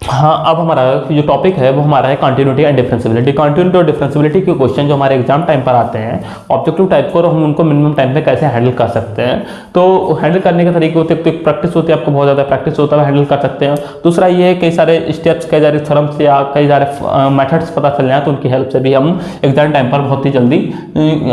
हाँ, अब हमारा जो टॉपिक है वो हमारा है कंटिन्यूटी एंड डिफरेंशियबिलिटी। कंटिन्यूटी और डिफरेंशियबिलिटी के क्वेश्चन जो हमारे एग्जाम टाइम पर आते हैं ऑब्जेक्टिव टाइप को, और हम उनको मिनिमम टाइम पे कैसे हैंडल कर सकते हैं। तो हैंडल करने के तरीके होते हैं, तो एक प्रैक्टिस होती है, आपको बहुत ज़्यादा प्रैक्टिस होता है, हैंडल कर सकते हैं। दूसरा ये है कई सारे स्टेप्स, कई सारे थ्योरम्स या कई सारे मेथड्स पता चल जाए तो उनकी हेल्प से भी हम एग्जाम टाइम पर बहुत ही जल्दी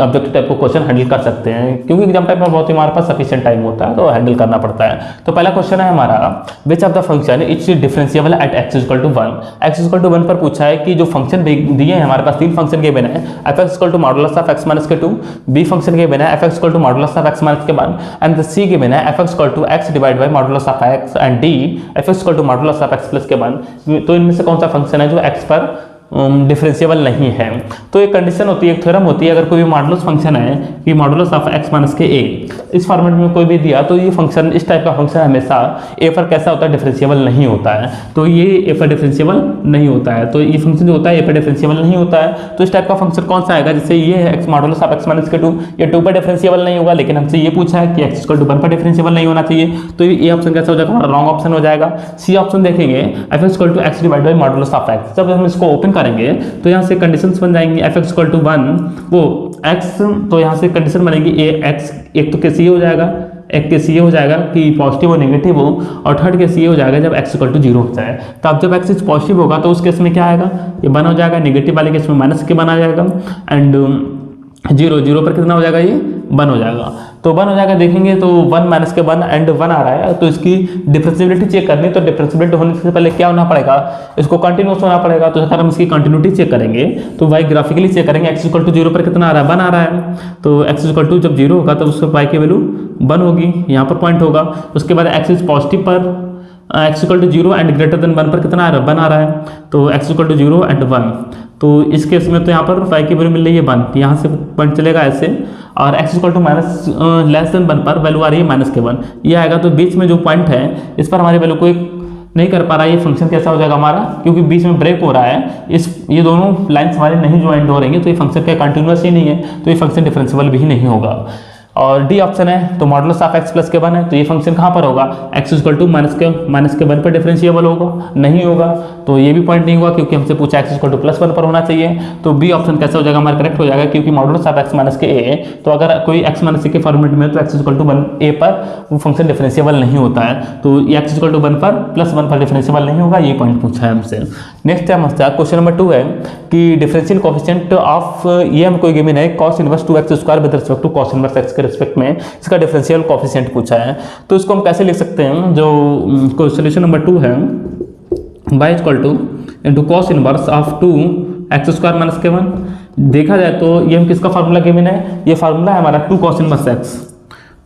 ऑब्जेक्टिव टाइप को क्वेश्चन हैंडल कर सकते हैं, क्योंकि एग्जाम टाइम पर बहुत ही हमारे पास सफिशिएंट टाइम होता है तो हैंडल करना पड़ता है। तो पहला क्वेश्चन है हमारा, which of the function is differentiable at x equal to 1। x equal to 1 पर पूछा है कि जो फंक्शन दिए हैं हमारे पास, तीन फंक्शन के बिना है, f x equal to modulus of x minus के 2, बी फंक्शन के बिना है f x equal to modulus of x minus के 1, एंड सी के बिना है f x equal to x divide by modulus of x, and D f x equal to modulus of x plus के 1। तो इनमें से कौन सा फंक्शन है जो x पर डिफरेंशिएबल नहीं है। तो एक कंडीशन होती है, एक थ्योरम होती है, अगर कोई भी मॉडुलस फंक्शन है कि मॉडुलस ऑफ x माइनस के a इस फॉर्मेट में कोई भी दिया, तो ये फंक्शन, इस टाइप का फंक्शन हमेशा a पर कैसा होता है, डिफरेंशिएबल नहीं होता है। तो ये a पर डिफरेंशिएबल नहीं होता है, तो ये फंक्शन जो होता है a पर डिफरेंशिएबल नहीं होता है। तो इस टाइप का फंक्शन कौन सा आएगा, जैसे ये है x modulus of x minus के 2, ये 2 पर डिफरेंशिएबल नहीं होगा, लेकिन हमसे ये पूछा है कि x इक्वल टू 1 पर डिफरेंशिएबल नहीं होना चाहिए, तो ये ऑप्शन कैसा हो जाएगा, हमारा रॉन्ग ऑप्शन हो जाएगा। सी ऑप्शन देखेंगे, f x equal to x divide by modulus of x, जब हम इसको ओपन करेंगे तो यहाँ से कंडीशंस बन जाएंगी, एफ एक्स इक्वल टू 1 वो x, तो यहाँ से कंडीशन बनेगी ए एक्स, एक तो केस ये हो जाएगा, एक केस ये हो जाएगा कि पॉजिटिव और नेगेटिव हो, और थर्ड केस ये हो जाएगा जब x इक्वल टू 0 हो जाए। तो अब जब x पॉजिटिव होगा तो उस केस में क्या आएगा, ये 1 हो जाएगा, नेगेटिव वाले केस में माइनस के 1 आ जाएगा, एंड 0 पर कितना हो जाएगा, ये 1 हो जाएगा। तो 1 हो जाएगा, देखेंगे तो 1 माइनस के 1 एंड 1 आ रहा है, तो इसकी डिफरेंशिएबिलिटी चेक करनी, तो डिफरेंशिएबिलिटी होने से पहले क्या होना पड़ेगा, इसको कंटिन्यूस होना पड़ेगा। तो अगर हम इसकी कंटिन्यूटी चेक करेंगे तो y ग्राफिकली चेक करेंगे, x इक्वल टू 0 पर कितना आ रहा है, 1 आ रहा है, तो x इक्वल टू जब 0 होगा तो उससे y की वैल्यू 1 होगी, यहाँ पर पॉइंट होगा। उसके बाद x इज पॉजिटिव पर x equal to 0 and greater than 1 पर कितना आ रहा है, 1 आ रहा है, तो x इक्वल टू 0 एंड 1, तो इस केस में तो यहाँ पर y की वैल्यू मिल रही है 1, यहाँ से पॉइंट चलेगा ऐसे, और x equal to minus less than 1 पर वैल्यू आ रही है माइनस के 1, ये आएगा। तो बीच में जो पॉइंट है इस पर हमारी वैल्यू को एक नहीं कर पा रहा है, ये फंक्शन कैसा हो जाएगा हमारा, क्योंकि बीच में ब्रेक हो रहा है, ये दोनों लाइन्स हमारे नहीं ज्वाइंट हो रही है, तो ये फंक्शन क्या कंटिन्यूअस ही नहीं है, तो ये फंक्शन डिफरेंशिएबल भी नहीं होगा। और डी ऑप्शन है, तो मॉडुलस ऑफ x प्लस के 1 है, तो ये फंक्शन कहाँ पर होगा, x इक्वल टू माइनस के 1 पर डिफरेंशिएबल होगा, नहीं होगा, तो ये भी पॉइंट नहीं होगा, क्योंकि हमसे पूछा x इक्वल टू प्लस 1 पर होना चाहिए। तो बी ऑप्शन कैसा हो जाएगा हमारा, करेक्ट हो जाएगा, क्योंकि मॉडुलस ऑफ x माइनस के a, तो अगर कोई x माइनस के फॉर्मेट में, तो x इक्वल टू 1 a पर वो फंक्शन डिफरेंशिएबल नहीं होता है, तो x इक्वल टू 1 पर प्लस 1 पर डिफरेंशिएबल नहीं होगा, ये पॉइंट पूछा है हमसे। नेक्स्ट है हमारा क्वेश्चन नंबर 2 है कि डिफरेंशियल कोएफिशिएंट ऑफ, ये हम कोई गिवन है cos inverse 2x square with respect to cos inverse x के रिस्पेक्ट में इसका डिफरेंशियल कोएफिशिएंट पूछा है। तो इसको हम कैसे लिख सकते हैं, जो सोल्यूशन नंबर 2 है, y equal to into cos inverse of 2x square minus के 1। देखा जाए तो ये हम किसका फार्मूला गिवन है, ये फार्मूला है हमारा 2 cos इनवर्स x,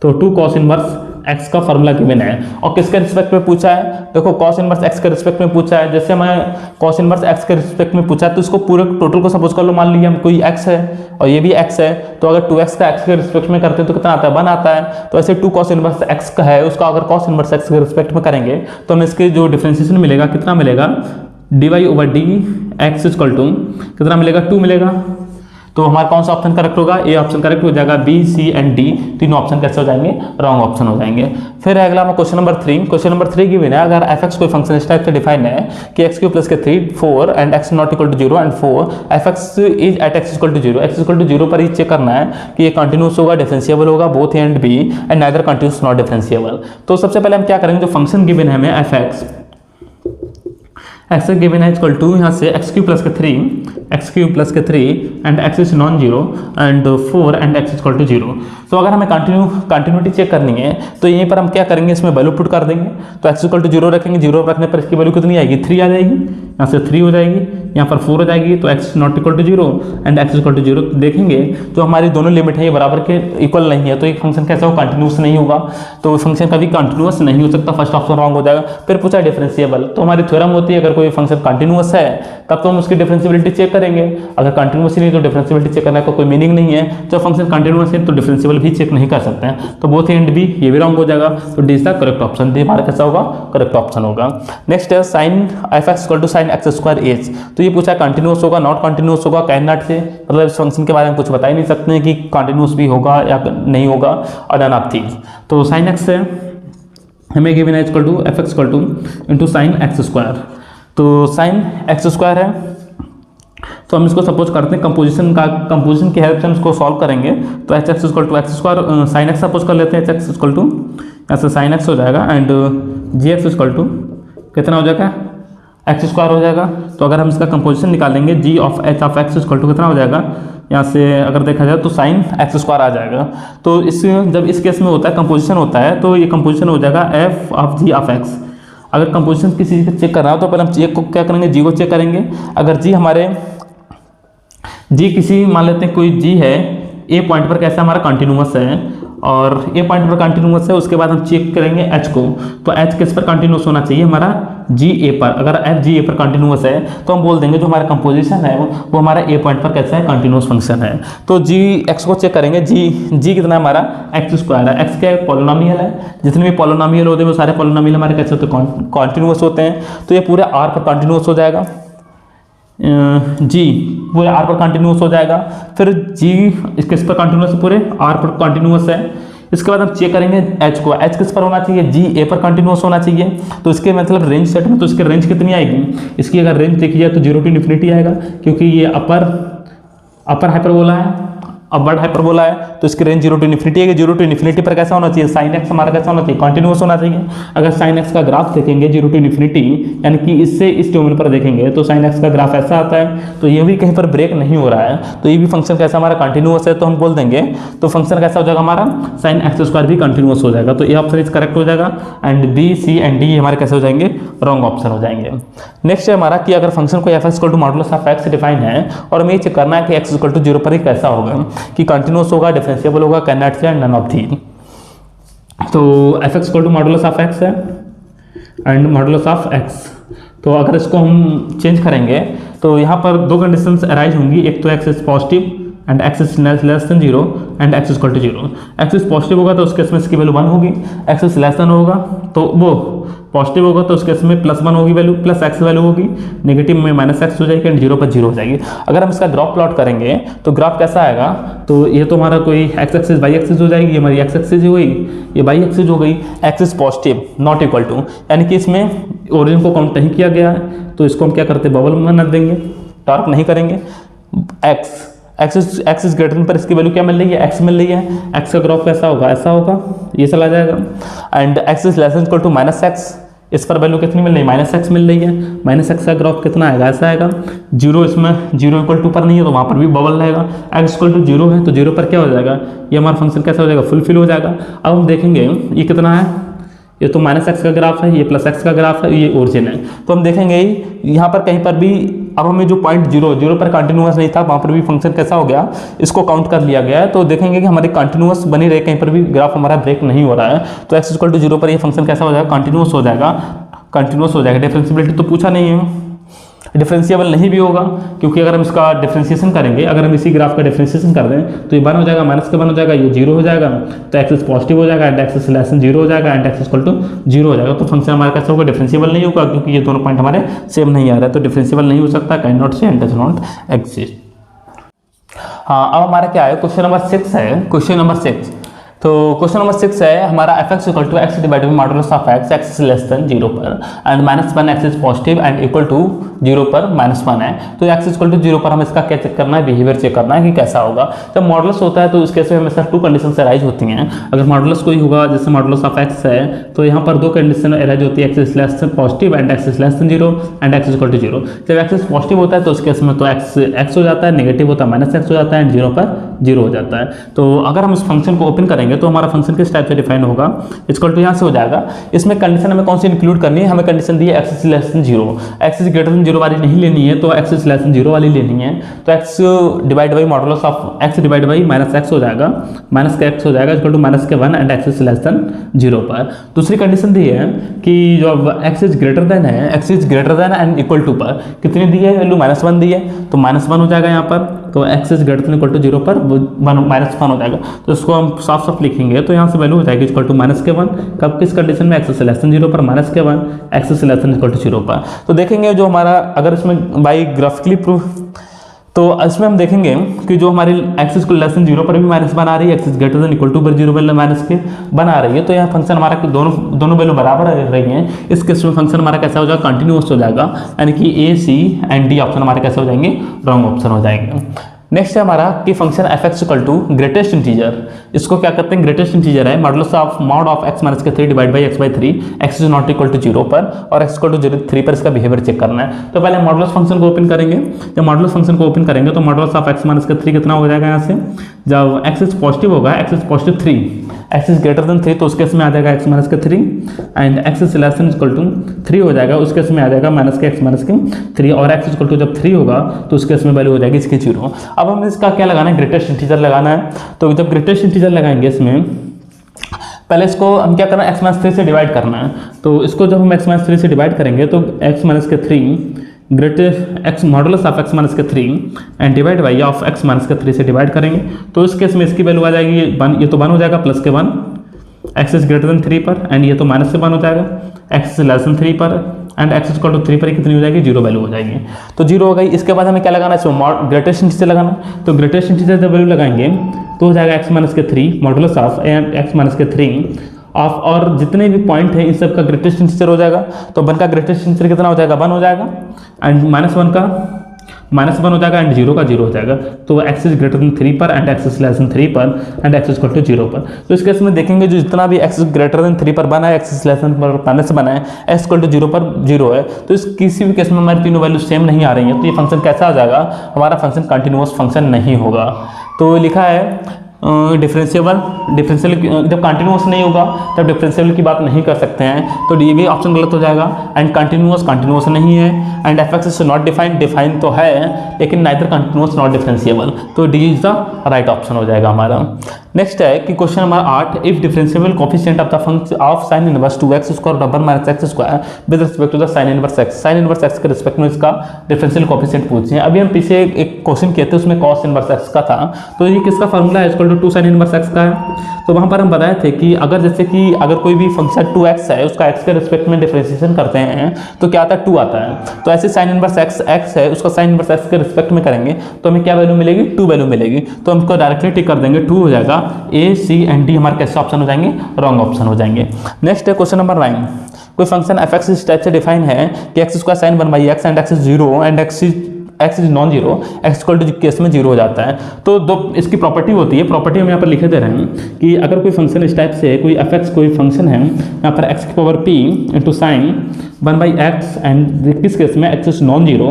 तो 2 cos इनवर्स x का फार्मूला गिवन है, और किसके रिस्पेक्ट में पूछा है, देखो cos इनवर्स x के रिस्पेक्ट में पूछा है। जैसे मैं cos इनवर्स x के रिस्पेक्ट में पूछा है, तो इसको पूरे टोटल को सपोज कर लो, मान लीजिए हम कोई x है और ये भी x है, तो अगर 2x का x के रिस्पेक्ट में करते हैं तो कितना आता है, 1 आता है। तो ऐसे 2 cos इनवर्स x का है, उसका अगर cos इनवर्स x के रिस्पेक्ट में करेंगे तो हमें इसके जो डिफरेंशिएशन मिलेगा, कितना मिलेगा, dy over d x equal to कितना मिलेगा, 2 मिलेगा। तो हमारा कौन सा ऑप्शन करेक्ट होगा, ए ऑप्शन करेक्ट हो जाएगा, बी सी एंड डी तीनों ऑप्शन कैसे हो जाएंगे, रॉन्ग ऑप्शन हो जाएंगे। फिर अगला हमारा क्वेश्चन नंबर 3, क्वेश्चन नंबर 3 की बिना अगर एफ एक्स कोई फंक्शन इस टाइप से डिफाइन है कि x क्यू प्लस के 3 4 and x not equal to 0 and 4 f x is at x equal to 0, x equal to 0 पर ही चेक करना है कि ये कंटिन्यूस होगा, डिफरेंशिएबल होगा, both A and B, and neither continuous not differentiable. तो सबसे पहले हम क्या करेंगे, जो फंक्शन गिवन है हमें एफ एक्स एक्स गिवन है इक्वल टू यहाँ से एक्स क्यू प्लस के 3 and x is non zero and 4 and x equal to 0। तो अगर हमें कंटिन्यूटी चेक करनी है तो यहीं पर हम क्या करेंगे, इसमें वैल्यू पुट कर देंगे। तो एक्स इक्वल टू 0 रखेंगे, 0 रखने पर इसकी वैल्यू कितनी आएगी, 3 आ जाएगी, यहाँ से 3 हो जाएगी, यहाँ पर 4 हो जाएगी, तो x not equal to 0 and x equal to 0 देखेंगे तो हमारी दोनों लिमिट है ये बराबर के इक्वल नहीं है, तो एक फंक्शन कैसा हो, कंटिन्यूस नहीं होगा, तो फंक्शन कभी कंटिन्यूस नहीं हो सकता, फर्स्ट ऑप्शन रॉन्ग हो जाएगा। फिर पूछा डिफरेंशिएबल, तो हमारी थ्योरम होती है अगर कोई फंक्शन कंटिन्यूस है तब तो हम उसकी डिफरेंशिएबिलिटी चेक करेंगे, अगर कंटिन्यूस नहीं तो डिफरेंशिएबिलिटी चेक करने का कोई मीनिंग नहीं है। जब फंक्शन कंटिन्यूस है तो डिफरेंशिएबल भी चेक नहीं कर सकते हैं, तो बोथ ए एंड बी ये भी रॉन्ग हो जाएगा, तो D is the correct option, D हमारा कैसा होगा, करेक्ट ऑप्शन होगा। नेक्स्ट है sine f x equal to sine x square h, तो ये पूछा कंटिन्यूस होगा, नॉट कंटिन्यूस होगा, कैन नॉट से, मतलब इस फंक्शन के बारे में कुछ बता ही नहीं सकते हैं कि कंटिन्यूस भी होगा या नहीं होगा, और नन ऑफ दीज। तो साइन एक्स है हमें गिवन है equal to f x equal to into sine x square, तो साइन एक्स स्क्वायर है, तो हम इसको सपोज करते हैं कंपोजिशन की हेल्प से हम इसको सॉल्व करेंगे। तो h x equal to x square sine x suppose कर लेते हैं, एच एक्स इक्वल टू ऐसे साइन एक्स हो जाएगा and g x equal to कितना हो जाएगा, एक्स स्क्वायर हो जाएगा। तो अगर हम इसका कंपोजिशन निकालेंगे G of H of X equal to कितना हो जाएगा, यहाँ से अगर देखा जाए तो साइन एक्स स्क्वायर आ जाएगा। तो जब इस केस में होता है कंपोजिशन होता है तो ये कंपोजिशन हो जाएगा f of g of x. अगर कंपोजिशन किसी चीज़ का चेक करना हो तो पहले हम जी को क्या करेंगे, जी को चेक करेंगे। अगर जी हमारे जी किसी मान लेते हैं कोई जी है ए पॉइंट पर, कैसा हमारा कंटिन्यूअस है और ए पॉइंट पर कंटिन्यूअस है, उसके बाद हम चेक करेंगे एच को। तो एच किस पर कंटिन्यूअस होना चाहिए, हमारा जी ए पर। अगर एच जी ए पर कंटिन्यूअस है तो हम बोल देंगे जो हमारा कंपोजिशन है वो हमारा ए पॉइंट पर कैसा है, कंटिन्यूअस फंक्शन है। तो जी एक्स को चेक करेंगे, जी कितना है हमारा एक्स स्क्वायर है। एक्स क्या है, पॉलिनोमियल है। जितने भी पॉलिनोमियल होते हैं वो सारे पॉलिनोमियल हमारे कैसे होते हैं, कंटिन्यूअस होते हैं। तो ये पूरे आर पर कंटिन्यूअस हो जाएगा, जी पूरे आर पर कंटिन्यूअस हो जाएगा। फिर जी किस पर कंटिन्यूअस, पूरे आर पर कंटिन्यूअस है। इसके बाद हम चेक करेंगे एच को, एच किस पर होना चाहिए, जी ए पर कंटिन्यूअस होना चाहिए। तो इसके मतलब रेंज सेट में तो इसकी रेंज कितनी आएगी, इसकी अगर रेंज देखी जाए तो 0 to इन्फिनिटी आएगा, क्योंकि ये अपर हाइपरबोला है, अपवर्ड हाइपरबोला है। तो इसकी रेंज 0 to इन्फिनिटी है। 0 to इन्फिनिटी पर कैसा होना चाहिए, साइन एक्स हमारा कैसा होना चाहिए, कंटिन्यूअस होना चाहिए। अगर साइन एक्स का ग्राफ देखेंगे 0 to इन्फिनिटी, यानी कि इससे इस डोमेन पर देखेंगे तो साइन एक्स का ग्राफ ऐसा आता है। तो ये भी कहीं पर ब्रेक नहीं हो रहा है, तो ये भी फंक्शन कैसा हमारा कंटिन्यूअस है। तो हम बोल देंगे तो फंक्शन कैसा हो जाएगा हमारा, साइन एक्स स्क्वायर भी कंटिन्यूअस हो जाएगा। तो ए ऑप्शन इज करेक्ट हो जाएगा and B C and D हमारे कैसे हो जाएंगे, रॉन्ग ऑप्शन हो जाएंगे। नेक्स्ट है हमारा कि अगर फंक्शन को f x equal to modulus of x define है और हमें ये चेक करना है कि एक्स इक्वल टू 0 पर ही कैसा होगा, कि कंटिन्यूअस होगा, डिफरेंशिएबल होगा, can not say, none of the. तो f x equal to modulus of x है एंड मॉडुलस ऑफ एक्स। तो अगर इसको हम चेंज करेंगे तो यहाँ पर दो कंडीशंस अराइज होंगी, एक तो x is positive and x is less than 0 and x equal to 0। X is positive होगा तो उस केस में इसकी वैल्यू 1 होगी, एक्स इज लेस देन होगा तो वो पॉजिटिव होगा तो उस केस में +1 होगी वैल्यू, प्लस एक्स वैल्यू होगी, नेगेटिव में माइनस एक्स हो जाएगी एंड 0 पर 0 हो जाएगी। अगर हम इसका ग्राफ प्लॉट करेंगे तो ग्राफ कैसा आएगा, तो ये तो हमारा कोई एक्स एक्सिस वाई एक्सिस हो जाएगी, ये हमारी एक्स एक्सिस हो गई, ये वाई एक्सिस हो गई। X is positive not equal to, यानी कि इसमें ओरिजिन को काउंट नहीं किया गया है, तो इसको हम क्या करते हैं, बबल में न देंगे, टार्क नहीं करेंगे। एक्स इज ग्रेटर पर इसकी वैल्यू क्या मिल रही है, एक्स मिल रही है। एक्स का ग्राफ कैसा होगा, ऐसा होगा, ये चला जाएगा। And x is less than equal to minus x, इस पर वैल्यू कितनी मिल रही है, माइनस एक्स मिल रही है। माइनस एक्स का ग्राफ कितना आएगा, ऐसा आएगा। 0 इसमें 0 इक्वल टू पर नहीं है तो वहाँ पर भी बबल रहेगा। एक्स इक्वल टू 0 है तो 0 पर क्या हो जाएगा, ये हमारा फंक्शन कैसा हो जाएगा, फुलफिल हो जाएगा। अब हम देखेंगे ये कितना है, ये तो माइनस एक्स का ग्राफ है, ये प्लस एक्स का ग्राफ है, ये ओरिजिन है। तो हम देखेंगे यहाँ पर कहीं पर भी अब हमें जो पॉइंट 0 पर कंटिन्यूअस नहीं था वहाँ पर भी फंक्शन कैसा हो गया, इसको काउंट कर लिया गया है। तो देखेंगे कि हमारी कंटिन्यूअस बनी रहे, कहीं पर भी ग्राफ हमारा ब्रेक नहीं हो रहा है। तो एक्स इक्वल टू 0 पर ये फंक्शन कैसा हो जाएगा, कंटिन्यूअस हो जाएगा, कंटिन्यूअस हो जाएगा। डिफरेंशिएबिलिटी तो पूछा नहीं है, डिफरेंशिएबल नहीं भी होगा, क्योंकि अगर हम इसका डिफरेंशिएशन करेंगे, अगर हम इसी ग्राफ का डिफरेंशिएशन कर दें तो ये 1 हो जाएगा, माइनस का 1 हो जाएगा, ये 0 हो जाएगा। तो एक्स पॉजिटिव हो जाएगा एंड एक्स लेस देन 0 हो जाएगा एंड एक्स इक्वल टू 0 हो जाएगा। तो फंक्शन हमारा कैसा होगा, डिफरेंशिएबल नहीं होगा, क्योंकि ये दोनों पॉइंट हमारे सेम नहीं आ रहा है। तो डिफरेंशिएबल नहीं हो सकता, कैन नॉट से एंड डज नॉट एग्जिस्ट। हाँ, अब हमारा क्या है, क्वेश्चन नंबर 6 है। क्वेश्चन नंबर 6, तो क्वेश्चन नंबर 6 है हमारा f x equal to x divided by modulus of x, x less than 0 पर and -1 x is positive and equal to 0 पर -1 है। तो एक्स इक्वल टू 0 पर हमें इसका क्या चेक करना है, बिहेवियर चेक करना है कि कैसा होगा। जब मॉडुलस होता है तो उस केस में हमेशा 2 कंडीशन अराइज होती हैं। अगर मॉडुलस कोई होगा, जैसे मॉडुलस ऑफ एक्स है, तो यहाँ पर 2 कंडीशन अराइज होती है, x is less than positive and x is less than 0 and x equal to 0। जब एक्स इज पॉजिटिव होता है तो उस केस में तो एक्स हो जाता है, नेगेटिव होता है माइनस एक्स हो जाता है एंड 0 पर 0 हो जाता है। तो अगर हम इस फंक्शन को ओपन करेंगे तो हमारा फंक्शन किस टाइप से डिफाइन होगा, इक्वल टू यहाँ से हो जाएगा। इसमें कंडीशन हमें कौन सी इंक्लूड करनी है, हमें कंडीशन दी है x is less than 0, x is greater than 0 वाली नहीं लेनी है, तो एक्स इज लेस देन 0 वाली लेनी है। तो x divide by modulus of x divide by minus x हो जाएगा, माइनस का एक्स हो जाएगा इक्वल टू माइनस के 1 and x is less than 0 पर। दूसरी कंडीशन दी है कि जब एक्स इज ग्रेटर देन है, x is greater than and equal to पर कितनी दी है वैल्यू, -1 दी है, तो -1 हो जाएगा यहाँ पर। तो x is greater than equal to 0 पर -1 हो जाएगा। तो इसको हम साफ साफ लिखेंगे तो यहाँ से वैल्यू हो जाएगी इक्वल टू -1, कब किस कंडीशन में, एक्स इज लेस देन 0 पर, -1 x is less than equal to 0 पर। तो देखेंगे जो हमारा, अगर इसमें बाई ग्राफिकली प्रूफ, तो इसमें हम देखेंगे कि जो हमारी एक्सिस को लेस देन 0 पर भी माइनस बना रही है, x is greater than equal to पर 0 पर माइनस के बना रही है, तो यहाँ फंक्शन हमारा दोनों वैल्यू बराबर रही हैं। इस केस में फंक्शन हमारा कैसा हो जाएगा, कंटिन्यूअस हो जाएगा, यानी कि ए सी एंड डी ऑप्शन हमारे कैसे हो जाएंगे, रॉन्ग ऑप्शन हो जाएंगे। नेक्स्ट है हमारा कि function f x equal to greatest integer, इसको क्या करते हैं, ग्रेटेस्ट इंटीजर है modulus of mod of x minus के 3 divide by x by 3, x is not equal to 0 पर और एक्स इक्वल टू 3 पर इसका बिहेवियर चेक करना है। तो पहले मॉडुलस फंक्शन को ओपन करेंगे। जब मॉडुलस फंक्शन को ओपन करेंगे तो मॉडुलस ऑफ एक्स माइनस का 3 कितना हो जाएगा, यहाँ से जब एक्स इज पॉजिटिव होगा, x is positive 3, x is greater then 3 तो उस केस में आ जाएगा एक्स माइनस का 3 and x is less than equal to 3 हो जाएगा, उस केस में आ जाएगा माइनस के एक्स माइनस के 3 और एक्स इक्वल टू जब 3 होगा तो उस केस में वैल्यू हो जाएगी इसकी 0। अब हमें इसका क्या लगाना है, ग्रेटेस्ट इंटीजर लगाना है। तो जब ग्रेटेस्ट इंटीजर लगाएंगे इसमें पहले इसको हम क्या करना है, एक्स माइनस 3 से डिवाइड करना है। तो इसको जब हम एक्स माइनस 3 से डिवाइड करेंगे तो एक्स माइनस के 3 greatest x modulus of x minus के 3 and divide by of x minus के 3 से डिवाइड करेंगे तो इस केस में इसकी वैल्यू आ जाएगी 1, ये तो 1 हो जाएगा प्लस के 1 एक्स इज ग्रेटर देन 3 पर एंड ये तो माइनस से 1 हो जाएगा, एक्स इज लेस देन 3 पर एंड एक्स इक्वल टू 3 पर कितनी हो जाएगी, 0 वैल्यू हो जाएगी। तो 0 हो गई। इसके बाद हमें क्या लगाना है, इसमें ग्रेटेस्ट इंटीजर लगाना। तो ग्रेटेस्ट इंटीजर जब वैल्यू लगाएंगे तो हो जाएगा एक्स माइनस के 3 modulus of and x minus के 3 ऑफ, और जितने भी पॉइंट हैं इन सब का ग्रेटेस्ट इंटीजर हो जाएगा। तो 1 का ग्रेटेस्ट इंटीजर कितना हो जाएगा, 1 हो जाएगा एंड -1 का -1 हो जाएगा एंड 0 का 0 हो जाएगा। तो एक्स इज ग्रेटर देन 3 पर and x is less then 3 पर एंड एक्स इक्वल टू 0 पर। तो इस केस में देखेंगे जो जितना भी एक्स इज ग्रेटर देन 3 पर बना है, एक्स इज लेस देन पर माइनस बना है, एक्स इक्वल टू 0 पर 0 है। तो इस किसी भी केस में हमारी तीनों वैल्यू सेम नहीं आ रही है तो ये फंक्शन कैसा आ जाएगा, हमारा फंक्शन कंटिन्यूअस फंक्शन नहीं होगा। तो लिखा है डिफरेंशियल जब कंटिन्यूअस नहीं होगा तब डिफरेंशियल की बात नहीं कर सकते हैं, तो ये भी ऑप्शन गलत हो जाएगा। एंड कंटिन्यूअस नहीं है and f x is not defined तो है लेकिन नाइदर कंटिन्यूअस नॉट डिफरेंशिएबल, तो D is the right option हो जाएगा हमारा। नेक्स्ट है कि question number 8, if differentiable coefficient of the function of sine inverse 2x square double minus x square with respect to the sine inverse x, sine inverse x के respect में इसका differential coefficient पूछे हैं। अभी हम पीछे एक क्वेश्चन किए थे उसमें cos इनवर्स x का था, तो ये किसका फॉर्मूला है, equal to 2 sine inverse x का है। तो वहाँ पर हम बताए थे कि अगर जैसे कि अगर कोई भी फंक्शन 2x है उसका x के रिस्पेक्ट में डिफरेंशिएशन करते हैं तो क्या आता है, 2 आता है। तो ऐसे साइन इनवर्स x है उसका साइन इनवर्स x के रिस्पेक्ट में करेंगे तो हमें क्या वैल्यू मिलेगी, 2 वैल्यू मिलेगी। तो हम इसको डायरेक्टली टिक कर देंगे, 2 हो जाएगा, ए सी एंड डी हमारे कैसे ऑप्शन हो जाएंगे, रॉन्ग ऑप्शन हो जाएंगे। नेक्स्ट है क्वेश्चन नंबर 9, कोई फंक्शन एफ एक्स इस टाइप से डिफाइन है कि x square sine 1 by x and x is 0 and x is non zero, x equal to case में 0 हो जाता है। तो दो इसकी प्रॉपर्टी होती है, प्रॉपर्टी हम यहाँ पर लिखे दे रहे हैं कि अगर कोई फंक्शन इस टाइप से कोई एफ एक्स कोई फंक्शन है यहाँ पर एक्स की power p into sine 1 by x and किस केस में x is non zero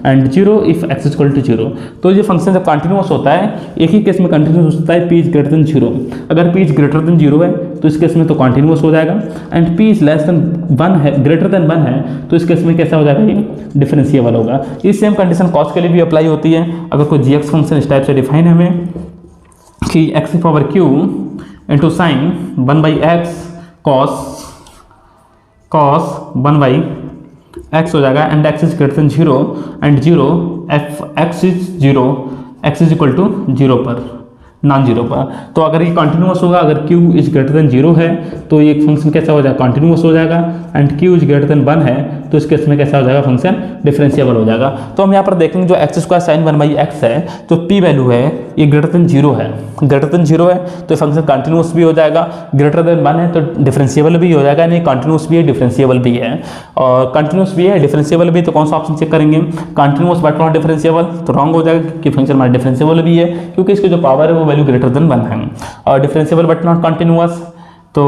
and 0 if x equal to 0। तो ये फंक्शन जब कंटिन्यूअस होता है, एक ही केस में कंटिन्यूअस होता है, p इज ग्रेटर देन 0। अगर p इज ग्रेटर देन 0 है तो इस केस में तो कंटिन्यूअस हो जाएगा and p is less than 1 है, ग्रेटर देन 1 है तो इस केस में कैसा हो जाएगा, ये डिफरेंशिएबल होगा। इस सेम कंडीशन कॉस के लिए भी अप्लाई होती है। अगर कोई जी एक्स फंक्शन इस टाइप से डिफाइन है हमें कि एक्स की power q into sine 1 by x cos 1 by x हो जाएगा and x is greater than 0 and 0 f x is 0, x is equal to 0 पर, नॉन जीरो पर। तो अगर ये कंटिन्यूअस होगा, अगर q इज ग्रेटर देन 0 है तो ये फंक्शन कैसा हो जाएगा, कंटिन्यूअस हो जाएगा and q is greater than 1 है तो इस केस में कैसा हो जाएगा, फंक्शन डिफरेंशिएबल हो जाएगा। तो हम यहाँ पर देखेंगे जो x square sine 1 by x है तो p वैल्यू है ये ग्रेटर देन 0 है, ग्रेटर देन 0 है तो ये फंक्शन कंटिन्यूअस भी हो जाएगा, ग्रेटर देन 1 है तो डिफरेंशिएबल भी हो जाएगा, यानी कंटिन्यूअस भी है डिफरेंशिएबल भी है। और कंटिन्यूअस भी है डिफरेंशिएबल भी, तो कौन सा ऑप्शन चेक करेंगे, कंटिन्यूअस बट नॉट डिफरेंशिएबल, तो रॉन्ग हो जाएगा कि फंक्शन हमारा डिफरेंशिएबल भी है क्योंकि इसकी जो पावर है वो वैल्यू ग्रेटर देन 1 है। और डिफरेंशिएबल बट नॉट कंटिन्यूअस, तो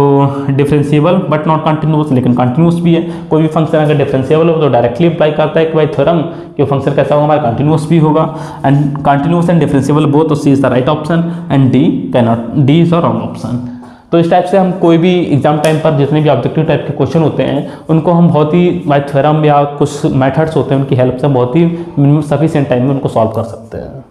डिफरेंशिएबल बट नॉट कंटिन्यूअस लेकिन कंटिन्यूअस भी है। कोई भी फंक्शन अगर डिफरेंशिएबल हो तो डायरेक्टली अप्लाई करता है कि भाई थ्योरम कि फंक्शन कैसा होगा, हमारा कंटिन्यूअस भी होगा and continuous and differentiable both, तो C is the right option and D cannot, D is the wrong option. तो इस टाइप से हम कोई भी एग्जाम टाइम पर जितने भी ऑब्जेक्टिव टाइप के क्वेश्चन होते हैं उनको हम बहुत ही बाय थ्योरम या कुछ मेथड्स होते हैं उनकी हेल्प से बहुत ही सफिशिएंट टाइम में उनको सॉल्व कर सकते हैं।